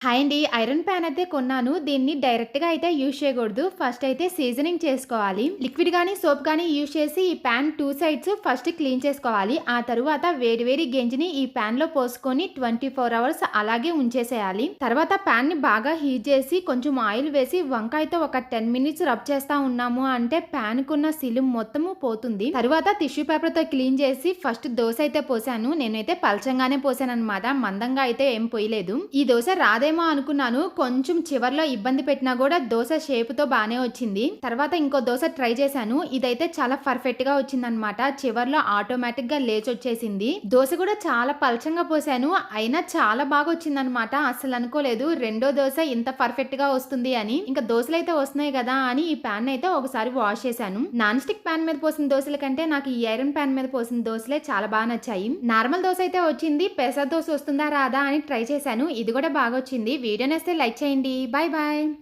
Hi అండి. Iron pan అయితే కొన్నాను. దీన్ని డైరెక్ట్‌గా అయితే యూజ్ చేయకూడదు. ఫస్ట్ అయితే సీజనింగ్ చేసుకోవాలి. లిక్విడ్ గాని, సోప్ గాని యూజ్ చేసి ఈ పాన్ 2 సైడ్స్ ఫస్ట్ క్లీన్ చేసుకోవాలి. ఆ తరువాత వేడి వేడి గెంజిని ఈ పాన్‌లో పోసుకొని 24 అవర్స్ అలాగే ఉంచేసేయాలి. తర్వాత పాన్‌ని బాగా హీట్ చేసి కొంచెం ఆయిల్ వేసి వంకాయతో ఒక 10 మినిట్స్ రబ్ చేస్తా ఉన్నాము అంటే పాన్‌కున్న సిలుం మొత్తము పోతుంది. తరువాత టిష్యూ పేపర్‌తో క్లీన్ చేసి ఫస్ట్ దోస అయితే పోసాను. నేనైతే పలచంగానే పోసానన్నమాట. మందంగా అయితే ఏం పోయలేదు. ఈ దోస రాదేమో అనుకున్నాను. కొంచెం చివర్లో ఇబ్బంది పెట్టినా కూడా దోస షేప్‌తో బానే వచ్చింది. తర్వాత ఇంకో దోస ట్రై చేశాను. ఇదైతే చాలా పర్ఫెక్ట్‌గా వచ్చిందన్నమాట. చివర్లో ఆటోమేటిక్‌గా లేచొచ్చేసింది. దోస కూడా చాలా పలచంగా పోసాను. అయినా చాలా బాగా వచ్చిందన్నమాట. అస్సలు అనుకోలేదు రెండో దోస ఇంత పర్ఫెక్ట్‌గా వస్తుంది అని. ఇంకా దోసలైతే వస్తున్నాయి కదా అని ఈ పాన్ అయితే ఒకసారి వాష్ చేశాను. నాన్ స్టిక్ పాన్ మీద పోసిన దోసల కంటే నాకు ఈ ఐరన్ పాన్ మీద పోసిన దోసలే చాలా బాగా నచ్చాయి. నార్మల్ దోస అయితే వచ్చింది. పెసర దోస వస్తుందా రాదా అని ట్రై చేశాను. ఇది కూడా బాగా వచ్చింది. వీడియో నచ్చితే లైక్ చేయండి. Bye bye.